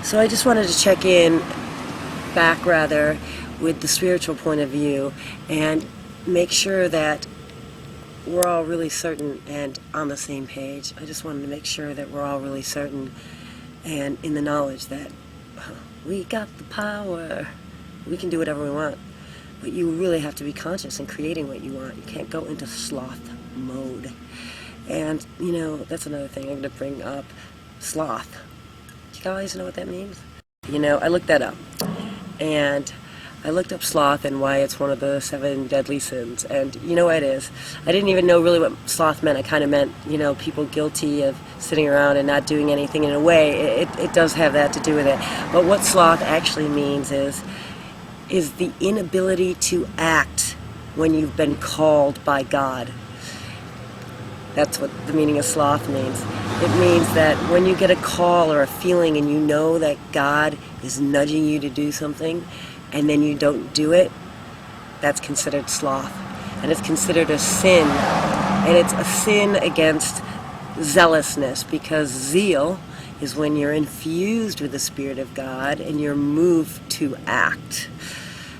So I just wanted to check in back rather with the spiritual point of view and make sure that we're all really certain and on the same page. I just wanted to make sure that we're all really certain and in the knowledge that we got the power. We can do whatever we want. But you really have to be conscious in creating what you want. You can't go into sloth mode. And, you know, that's another thing I'm going to bring up. Sloth. You guys know what that means? You know, I looked that up. And I looked up sloth and why it's one of the 7 deadly sins. And you know what it is? I didn't even know really what sloth meant. I kind of meant, you know, people guilty of sitting around and not doing anything. In a way, it does have that to do with it. But what sloth actually means is the inability to act when you've been called by God. That's what the meaning of sloth means. It means that when you get a call or a feeling and you know that God is nudging you to do something and then you don't do it, that's considered sloth. And it's considered a sin. And it's a sin against zealousness, because zeal is when you're infused with the Spirit of God and you're moved to act.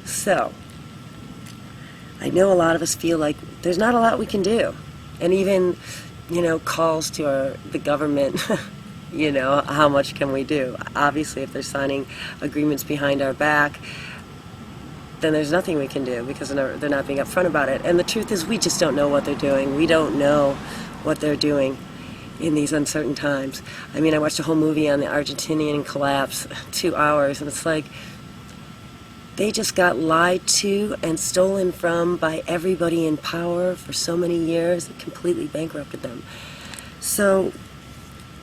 So, I know a lot of us feel like there's not a lot we can do. And even, you know, calls to the government, you know, how much can we do? Obviously, if they're signing agreements behind our back, then there's nothing we can do because they're not being upfront about it. And the truth is, we just don't know what they're doing. We don't know what they're doing in these uncertain times. I mean, I watched a whole movie on the Argentinian collapse, 2 hours, and it's like, they just got lied to and stolen from by everybody in power for so many years. It completely bankrupted them. So,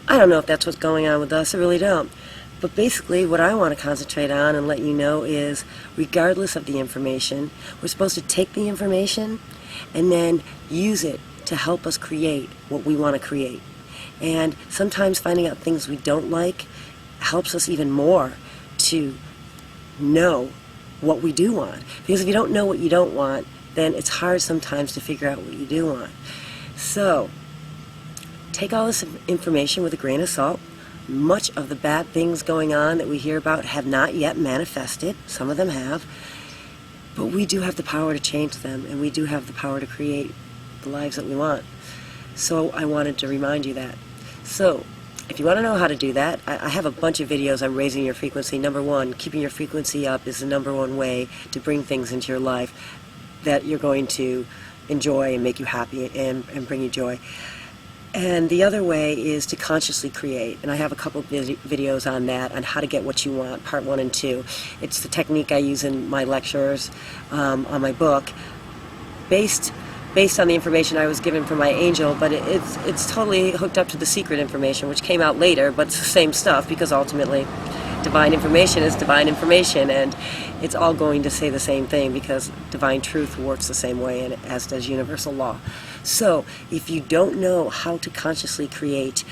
I don't know if that's what's going on with us. I really don't. But basically, what I want to concentrate on and let you know is, regardless of the information, we're supposed to take the information and then use it to help us create what we want to create. And sometimes finding out things we don't like helps us even more to know what we do want. Because if you don't know what you don't want, then it's hard sometimes to figure out what you do want. So, take all this information with a grain of salt. Much of the bad things going on that we hear about have not yet manifested. Some of them have. But we do have the power to change them, and we do have the power to create the lives that we want. So I wanted to remind you that. So, if you want to know how to do that, I have a bunch of videos on raising your frequency. Number one, keeping your frequency up is the #1 way to bring things into your life that you're going to enjoy and make you happy and bring you joy. And the other way is to consciously create. And I have a couple of videos on that, on how to get what you want, part 1 and 2. It's the technique I use in my lectures, on my book, based on the information I was given from my angel, but it's totally hooked up to the secret information, which came out later, but it's the same stuff, because ultimately divine information is divine information, and it's all going to say the same thing, because divine truth works the same way, and as does universal law. So if you don't know how to consciously create,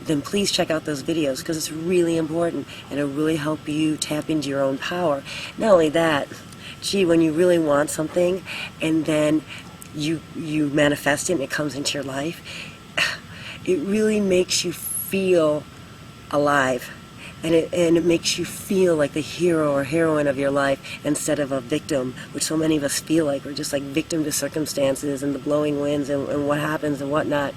then please check out those videos, because it's really important, and it'll really help you tap into your own power. Not only that, gee, when you really want something, and then you manifest it and it comes into your life, it really makes you feel alive, and it makes you feel like the hero or heroine of your life instead of a victim, which so many of us feel like we're just like victim to circumstances and the blowing winds and what happens and whatnot,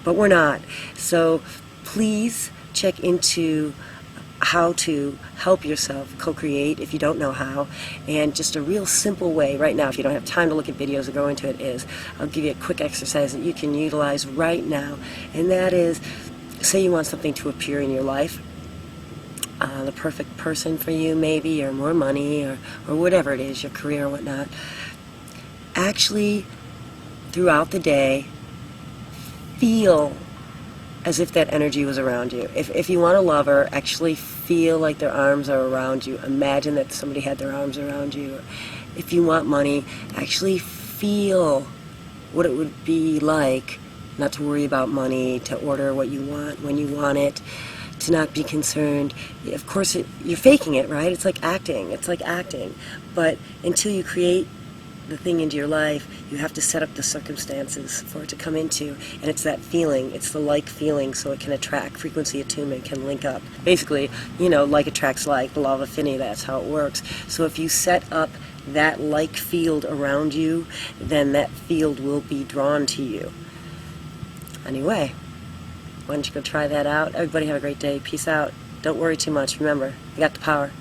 but we're not. So please check into how to help yourself co-create if you don't know how. And just a real simple way right now, if you don't have time to look at videos or go into it, is I'll give you a quick exercise that you can utilize right now, and that is, say you want something to appear in your life, the perfect person for you maybe, or more money, or whatever it is, your career or whatnot. Actually, throughout the day, feel as if that energy was around you. If you want a lover, actually feel like their arms are around you. Imagine that somebody had their arms around you. If you want money, actually feel what it would be like not to worry about money, to order what you want when you want it, to not be concerned. Of course, you're faking it, right? It's like acting. But until you create the thing into your life, you have to set up the circumstances for it to come into. And it's that feeling, it's the like feeling, so it can attract. Frequency attunement can link up. Basically, like attracts like, the law of affinity, that's how it works. So if you set up that like field around you, then that field will be drawn to you. Anyway, why don't you go try that out? Everybody have a great day. Peace out. Don't worry too much. Remember, you got the power.